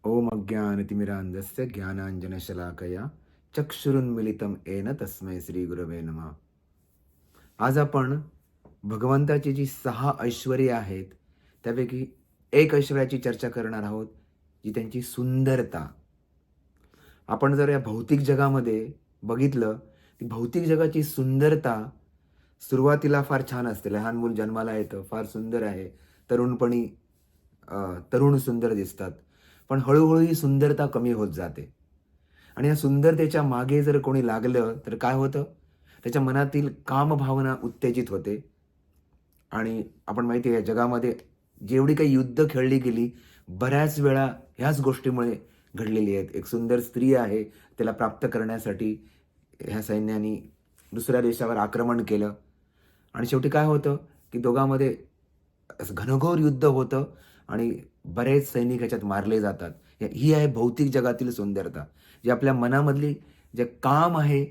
ओम अज्ञानतिमिरान्धस्य ज्ञानाञ्जनशलाकया चक्षुरुन्मिलितं येन तस्मै श्री गुरवे नमः. आज आपण भगवंताची जी 6 ऐश्वर्ये आहेत, त्यापैकी एक ऐश्वर्याची चर्चा करणार आहोत, जी त्यांची सुंदरता. आपण जर या भौतिक जगामध्ये बघितलं, ती भौतिक जगाची सुंदरता सुरुवातीला फार छान असते. लहान मूल जन्माला येतं, फार सुंदर आहे. तरुणपणी तरुण सुंदर दिसतात. पण हळू ही सुंदरता कमी होत जाते. आणि या सुंदरतेच्या मागे जर कोणी लागलं, तर काय होतं? त्याच्या मनातील कामभावना उत्तेजित होते. आणि आपण माहिती आहे, या जगामध्ये जेवढी काही युद्ध खेळली गेली, बऱ्याच वेळा ह्याच गोष्टीमुळे घडलेली आहेत. एक सुंदर स्त्री आहे, त्याला प्राप्त करण्यासाठी ह्या सैन्याने दुसऱ्या देशावर आक्रमण केलं. आणि शेवटी काय होतं, की दोघांमध्ये असं घनघोर युद्ध होतं आणि बरेच सैनिक ह्याच्यात मारले जातात. ही आहे भौतिक जगातील सुंदरता, जी आपल्या मनामधली जे काम आहे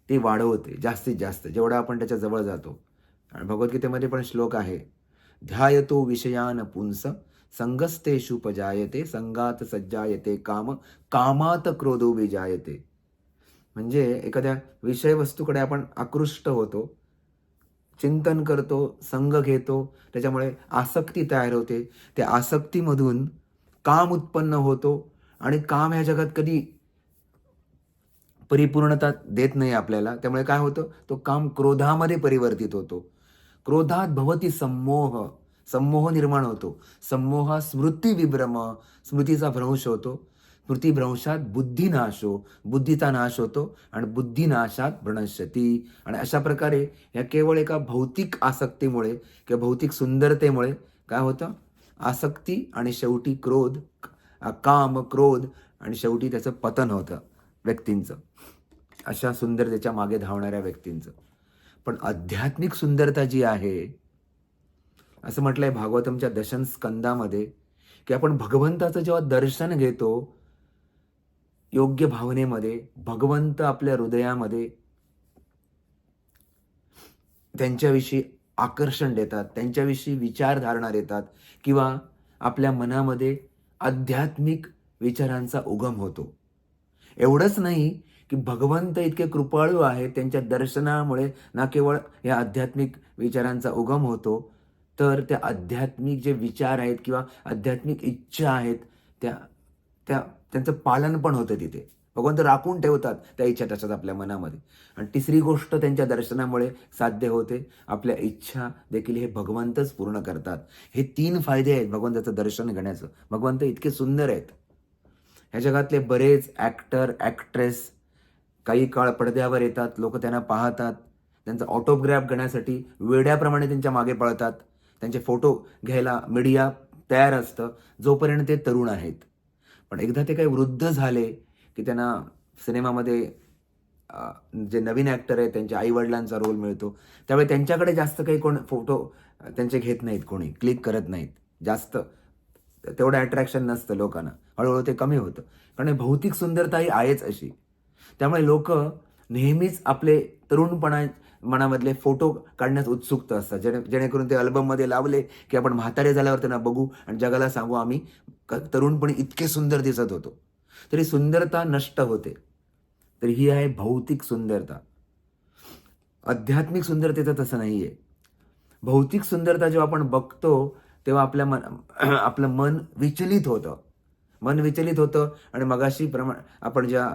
ते वाढवते जास्तीत जास्त, जेवढा आपण त्याच्या जवळ जातो. आणि भगवद्गीतेमध्ये पण श्लोक आहे, ध्यायतो विषयान पुंस संगस्तेषुपजायते संगात सज्जायते काम कामात क्रोधो विजायते. म्हणजे एखाद्या विषय वस्तूकडे आपण आकृष्ट होतो, चिंतन करतो, संग घेतो, त्याच्यामुळे आसक्ती तयार होते. त्या आसक्तीमधून काम उत्पन्न होतो आणि काम ह्या जगात कधी परिपूर्णता देत नाही आपल्याला. त्यामुळे काय होतं, तो काम क्रोधामध्ये परिवर्तित होतो. क्रोधात भवती संमोह, संमोह निर्माण होतो. संमोहात स्मृतिविभ्रम, स्मृतीचा भ्रंश होतो. स्मृतिभ्रंशात बुद्धिनाशो, बुद्धीचा नाश होतो आणि बुद्धिनाशात भ्रनश्यती. आणि अशा प्रकारे या केवळ एका भौतिक आसक्तीमुळे किंवा भौतिक सुंदरतेमुळे काय होतं, आसक्ती आणि शेवटी क्रोध, काम, क्रोध आणि शेवटी त्याचं पतन होतं व्यक्तींचं. अशा सुंदरतेच्या मागे धावणाऱ्या व्यक्तींचं. पण आध्यात्मिक सुंदरता जी आहे, असं म्हटलंय भागवतमच्या दशम स्कंदामध्ये, की आपण भगवंताचं जेव्हा दर्शन घेतो, योग्य भावनेमध्ये, भगवंत आपल्या हृदयामध्ये त्यांच्याविषयी आकर्षण देतात, त्यांच्याविषयी विचारधारणा देतात किंवा आपल्या मनामध्ये आध्यात्मिक विचारांचा उगम होतो. एवढंच नाही, की भगवंत इतके कृपाळू आहेत, त्यांच्या दर्शनामुळे ना केवळ या आध्यात्मिक विचारांचा उगम होतो, तर त्या आध्यात्मिक जे विचार आहेत किंवा आध्यात्मिक इच्छा आहेत, त्या त्या त्यांचं पालन पण होतं तिथे. भगवंत राखून ठेवतात त्या इच्छा तशाच आपल्या मनामध्ये. आणि तिसरी गोष्ट त्यांच्या दर्शनामुळे साध्य होते, आपल्या इच्छा देखील हे भगवंतच पूर्ण करतात. हे 3 फायदे आहेत भगवंताचं दर्शन घेण्याचं. भगवंत इतके सुंदर आहेत. ह्या जगातले बरेच ॲक्टर, ॲक्ट्रेस काही काळ पडद्यावर येतात, लोकं त्यांना पाहतात, त्यांचा ऑटोग्राफ घेण्यासाठी वेड्याप्रमाणे त्यांच्या मागे पळतात. त्यांचे फोटो घ्यायला मीडिया तयार असतं, जोपर्यंत ते तरुण आहेत. पण एकदा ते काही वृद्ध झाले, की त्यांना सिनेमामध्ये जे नवीन ॲक्टर आहेत, त्यांच्या आई-वडिलांचा रोल मिळतो. त्यावेळी त्यांच्याकडे जास्त काही कोण फोटो त्यांचे घेत नाहीत कोणी, क्लिक करत नाहीत. जास्त तेवढं अट्रॅक्शन नसतं लोकांना. हळू ते कमी होतं. कारण हे भौतिक सुंदरता ही आहेच अशी. त्यामुळे लोकं नेहमीच आपले मनामधले फोटो काढण्यास उत्सुक असतात. जेणेकरून ते अल्बममध्ये लावले, की आपण म्हातारे झाल्यावर त्यांना बघू आणि जगाला सांगू, आम्ही तरुणपणी इतके सुंदर दिसत होतो. तर ही सुंदरता नष्ट होते. तर ही आहे भौतिक सुंदरता. आध्यात्मिक सुंदरतेचं तसं नाहीये. भौतिक सुंदरता जेव्हा आपण बघतो, तेव्हा आपलं मन विचलित होतं. मन विचलित होतं आणि मगाशी आपण ज्या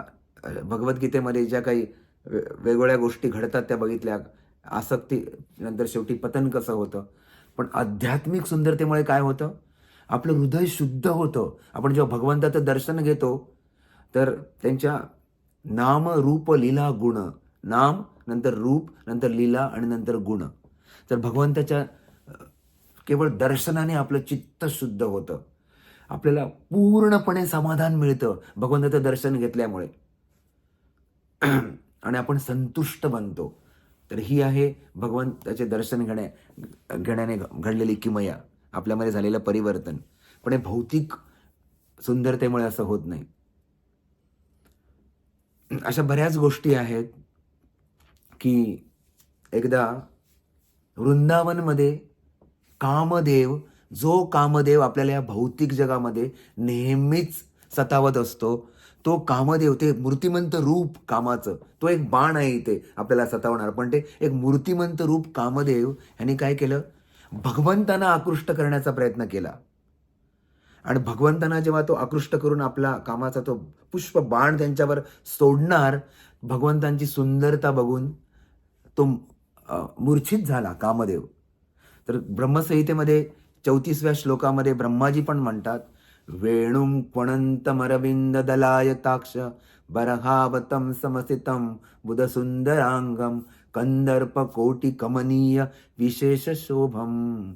भगवद्गीतेमध्ये ज्या काही वेगवेगळ्या गोष्टी घडतात त्या बघितल्या. आसक्ती नंतर शेवटी पतन कसं होतं. पण आध्यात्मिक सुंदरतेमुळे काय होतं, आपलं हृदय शुद्ध होतं. आपण जेव्हा भगवंताचं दर्शन घेतो, तर त्यांच्या नाम, रूप, लीला, गुण. नाम, नंतर रूप, नंतर लीला आणि नंतर गुण. तर भगवंताच्या केवळ दर्शनाने आपलं चित्त शुद्ध होतं. आपल्याला पूर्णपणे समाधान मिळतं भगवंताचं दर्शन घेतल्यामुळे. आणि आपण संतुष्ट बनतो. तर ही आहे भगवंताचे दर्शन घेण्याने घडलेली किमया, आपल्यामध्ये झालेलं परिवर्तन. पण हे भौतिक सुंदरतेमुळे असं होत नाही. अशा बऱ्याच गोष्टी आहेत, की एकदा वृंदावनमध्ये कामदेव, जो कामदेव आपल्याला या भौतिक जगामध्ये नेहमीच सतावत असतो, तो कामदेव, ते मूर्तिमंत रूप कामाचं, तो एक बाण आहे इथे आपल्याला सतावणार, पण ते एक मूर्तिमंत रूप कामदेव ह्यांनी काय केलं, भगवंतांना आकृष्ट करण्याचा प्रयत्न केला. आणि भगवंतांना जेव्हा तो आकृष्ट करून आपला कामाचा तो पुष्प बाण त्यांच्यावर सोडणार, भगवंतांची सुंदरता बघून तो मूर्छित झाला कामदेव. तर ब्रह्मसंहितेमध्ये 34व्या श्लोकामध्ये ब्रह्माजी पण म्हणतात, वेणुं क्वणन्तमरविंद दलायताक्ष बरहावतं समसितं बुधसुंदरांगम कंदर्प कोटी कमनीय विशेष शोभम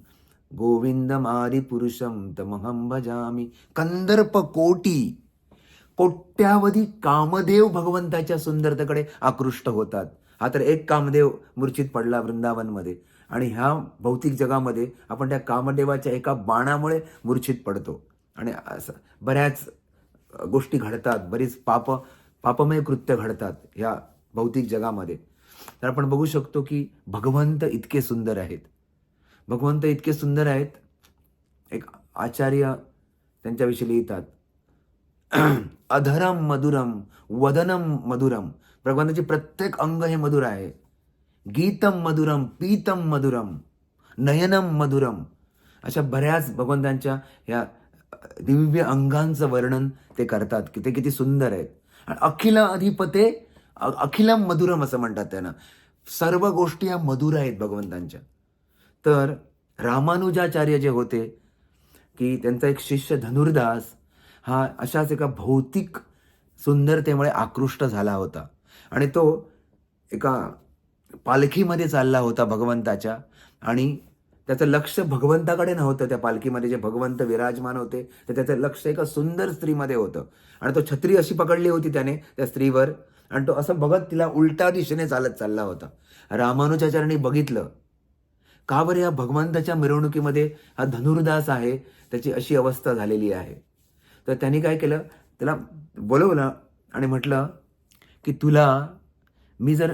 गोविंदमारी पुरुषम तमहं भजामी. कंदर्प कोटी, कोट्यावधी कामदेव भगवंताच्या सुंदरतेकडे आकृष्ट होतात. हा तर एक कामदेव मूर्छित पडला वृंदावनमध्ये, आणि ह्या भौतिक जगामध्ये आपण त्या कामदेवाच्या एका बाणामुळे मूर्छित पडतो. आणि असं बऱ्याच गोष्टी घडतात, बरीच पापमय कृत्य घडतात ह्या भौतिक जगामध्ये. तर आपण बघू शकतो की भगवंत इतके सुंदर आहेत, भगवंत इतके सुंदर आहेत. एक आचार्य त्यांच्याविषयी लिहितात, अधरम मधुरम वदनम मधुरम. भगवंताचे प्रत्येक अंग हे मधुर आहे. गीतम मधुरम पीतम मधुरम नयनम मधुरम. अशा बऱ्याच भगवंतांच्या ह्या दिव्य अंगांचं वर्णन ते करतात की ते किती सुंदर आहेत. आणि अखिल अधिपते अखिलम मधुरम असं म्हणतात त्यांना. सर्व गोष्टी ह्या मधुर आहेत भगवंतांच्या. तर रामानुजाचार्य जे होते की त्यांचा एक शिष्य धनुर्दास हा अशाच एका भौतिक सुंदरतेमुळे आकृष्ट झाला होता, आणि तो एका पालखीमध्ये चालला होता भगवंताच्या, आणि त्याचं लक्ष भगवंताकडे नव्हतं. त्या पालखीमध्ये जे भगवंत विराजमान होते तर त्याचं लक्ष एका सुंदर स्त्रीमध्ये होतं, आणि तो छत्री अशी पकडली होती त्याने त्या स्त्रीवर, आणि तो असं बघत तिला उलट्या दिशेने चालत चालला होता. रामानुजाचार्यांनी बघितलं, का बरं या भगवंताच्या मिरवणुकीमध्ये हा धनुर्दास आहे, त्याची अशी अवस्था झालेली आहे. तर त्यांनी काय केलं, त्याला बोलवलं आणि म्हटलं की मी जर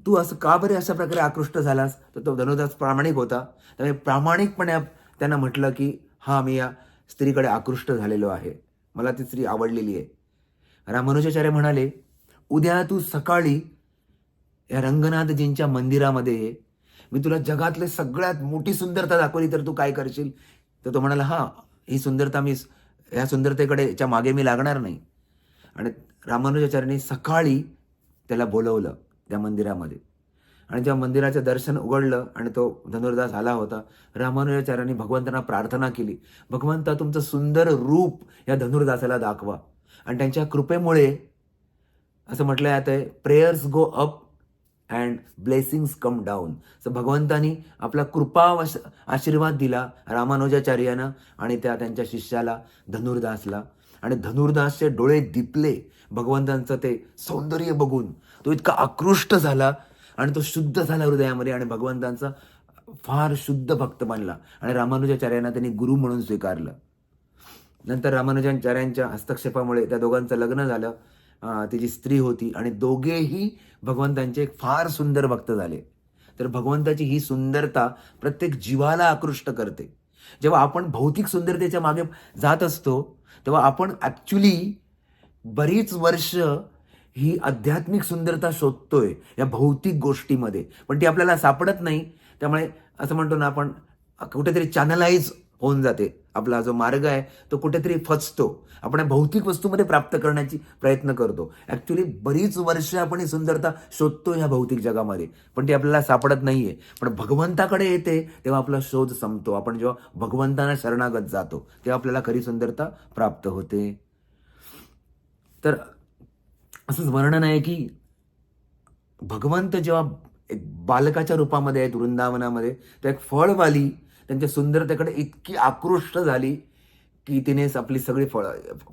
तू असं का बरे अशा प्रकारे आकृष्ट झालास. तर तो धनुर्दास प्रामाणिक होता, त्यामुळे प्रामाणिकपणे त्यांना म्हटलं की हा मी या स्त्रीकडे आकृष्ट झालेलो आहे, मला ती स्त्री आवडलेली आहे. रामानुजाचार्य म्हणाले, उद्या तू सकाळी या रंगनाथजींच्या मंदिरामध्ये ये, मी तुला जगातले सगळ्यात मोठी सुंदरता दाखवली तर तू काय करशील. तर तो म्हणाला, हा ही सुंदरता मी ह्या सुंदरतेकडे मागे मी लागणार नाही. आणि रामानुजाचार्यांनी सकाळी त्याला बोलवलं त्या मंदिरामध्ये, आणि जेव्हा मंदिराचं दर्शन उघडलं आणि तो धनुर्दास आला होता, रामानुजाचार्यांनी भगवंतांना प्रार्थना केली, भगवंता तुमचं सुंदर रूप या धनुर्दासाला दाखवा. आणि त्यांच्या कृपेमुळे असं म्हटलं जात आहे, prayers go up and blessings come down. So भगवंतानी आपला कृपा आशीर्वाद दिला रामानुजाचार्यांना आणि त्यांच्या शिष्याला धनुर्दासला. आणि धनुर्दासचे डोळे दिपले भगवंतांचं ते सौंदर्य बघून. तो इतका आकृष्ट झाला आणि तो शुद्ध झाला हृदयामध्ये, आणि भगवंतांचा फार शुद्ध भक्त बनला, आणि रामानुजाचार्यांना त्यांनी गुरु म्हणून स्वीकारलं. नंतर रामानुजाचार्यांच्या हस्तक्षेपामुळे त्या दोघांचं लग्न झालं. ती जी स्त्री होती, आणि दोघेही भगवंतांचे फार सुंदर भक्त झाले. तर भगवंताची ही सुंदरता प्रत्येक जीवाला आकृष्ट करते. जेव्हा आपण भौतिक सुंदरतेच्या मागे जात असतो तेव्हा आपण ॲक्च्युली बरीच वर्ष ही आध्यात्मिक सुंदरता शोधतोय या भौतिक गोष्टीमध्ये, पण ती आपल्याला सापडत नाही. त्यामुळे असं म्हणतो ना, आपण कुठेतरी चॅनलाइज होऊन जाते, आपला जो मार्ग आहे तो कुठेतरी फसतो. आपण भौतिक वस्तूमध्ये प्राप्त करण्याची प्रयत्न करतो. ॲक्च्युली बरीच वर्ष आपण ही सुंदरता शोधतो ह्या भौतिक जगामध्ये, पण ती आपल्याला सापडत नाहीये. पण भगवंताकडे येते तेव्हा आपला शोध संपतो. आपण जेव्हा भगवंतांना शरणागत जातो तेव्हा आपल्याला खरी सुंदरता प्राप्त होते. तर असंच वर्णन आहे की भगवंत जेव्हा एक बालकाच्या रूपामध्ये आहेत वृंदावनामध्ये, तर एक फळवाली त्यांच्या सुंदरतेकडे इतकी आकृष्ट झाली की तिनेच आपली सगळी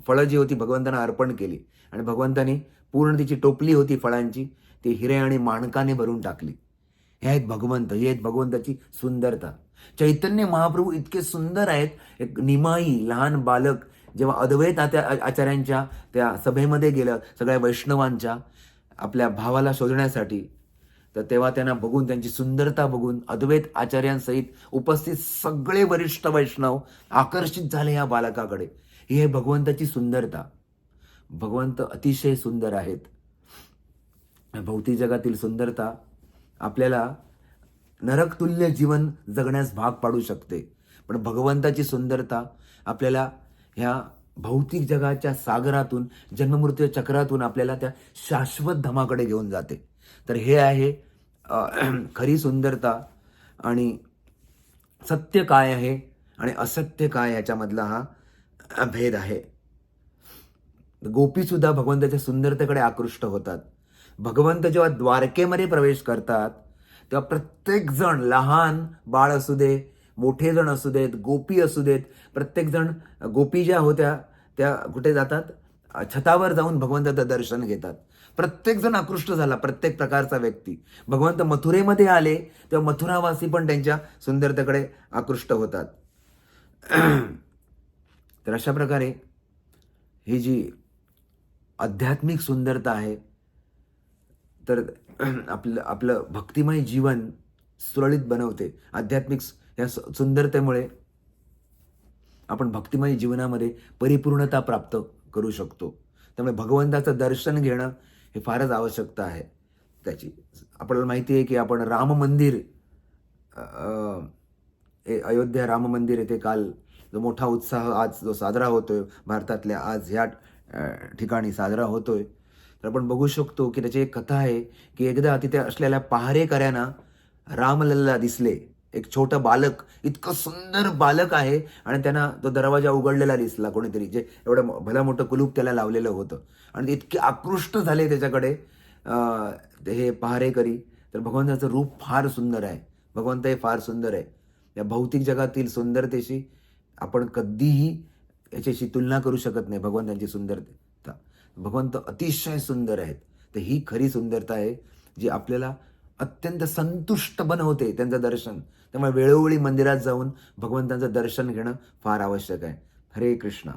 फळं जी होती भगवंतांना अर्पण केली, आणि भगवंतांनी पूर्ण तिची टोपली होती फळांची ती हिरे आणि माणकाने भरून टाकली. हे आहेत भगवंत, ही आहेत भगवंताची सुंदरता. चैतन्य महाप्रभू इतके सुंदर आहेत. एक निमाई लहान बालक जेव्हा अद्वैत आचार्यांच्या त्या सभेमध्ये गेलं सगळ्या वैष्णवांच्या आपल्या भावाला शोधण्यासाठी, तर तेव्हा त्यांना बघून, त्यांची सुंदरता बघून अद्वैत आचार्यांसहित उपस्थित सगळे वरिष्ठ वैष्णव आकर्षित झाले या बालकाकडे. ही आहे भगवंताची सुंदरता. भगवंत अतिशय सुंदर आहेत. भौतिक जगातील सुंदरता आपल्याला नरकतुल्य जीवन जगण्यास भाग पाडू शकते, पण भगवंताची सुंदरता आपल्याला ह्या भौतिक जगाच्या सागरातून, जन्ममृत्यू चक्रातून आपल्याला त्या शाश्वत धामाकडे घेऊन जाते. तर हे आहे खरी सुंदरता. आणि सत्य काय आहे आणि असत्य काय याच्यामधला हा भेद आहे. गोपीसुद्धा भगवंताच्या सुंदरतेकडे आकृष्ट होतात. भगवंत जेव्हा द्वारकेमध्ये प्रवेश करतात तेव्हा प्रत्येक जण, लहान बाळ असू दे, मोठे जण असू देत, गोपी असू देत, प्रत्येक जण, गोपी ज्या होत्या त्या कुठे जातात, छतावर जाऊन भगवंताचं दर्शन घेतात. प्रत्येक जण आकृष्ट झाला, प्रत्येक प्रकारचा व्यक्ती. भगवंत मथुरेमध्ये आले तेव्हा मथुरावासी पण त्यांच्या सुंदरतेकडे आकृष्ट होतात. तर अशा प्रकारे ही जी आध्यात्मिक सुंदरता आहे, तर आपलं आपलं भक्तिमय जीवन सुरळीत बनवते. आध्यात्मिक या सुंदरतेमुळे आपण भक्तिमय जीवनामध्ये परिपूर्णता प्राप्त करू शकतो. त्यामुळे भगवंताचं दर्शन घेणं हे फारच आवश्यकता आहे त्याची. आपल्याला माहिती आहे की आपण राम मंदिर, अयोध्या राम मंदिर येथे काल जो मोठा उत्साह आज जो साजरा होतोय भारतातल्या, आज ह्या ठिकाणी साजरा होतोय, तर आपण बघू शकतो की त्याची एक कथा आहे की एकदा तिथे असलेल्या पहारेकऱ्यांना रामलल्ला दिसले. एक छोटं बालक, इतकं सुंदर बालक आहे, आणि त्यांना तो दरवाजा उघडलेला दिसला कोणीतरी, जे एवढं भलं मोठं कुलूप त्याला लावलेलं होतं, आणि ते इतके आकृष्ट झाले त्याच्याकडे हे पहारेकरी. तर भगवंताचं रूप फार सुंदर आहे. भगवंत हे फार सुंदर आहे. या भौतिक जगातील सुंदरतेशी आपण कधीही याच्याशी तुलना करू शकत नाही. भगवंतांची सुंदरता, भगवंत अतिशय सुंदर आहेत. तर ही खरी सुंदरता आहे जी आपल्याला अत्यंत संतुष्ट बनवते त्यांचं दर्शन. त्यामुळे वेळोवेळी मंदिरात जाऊन भगवंतांचं दर्शन घेणं फार आवश्यक आहे. हरे कृष्ण.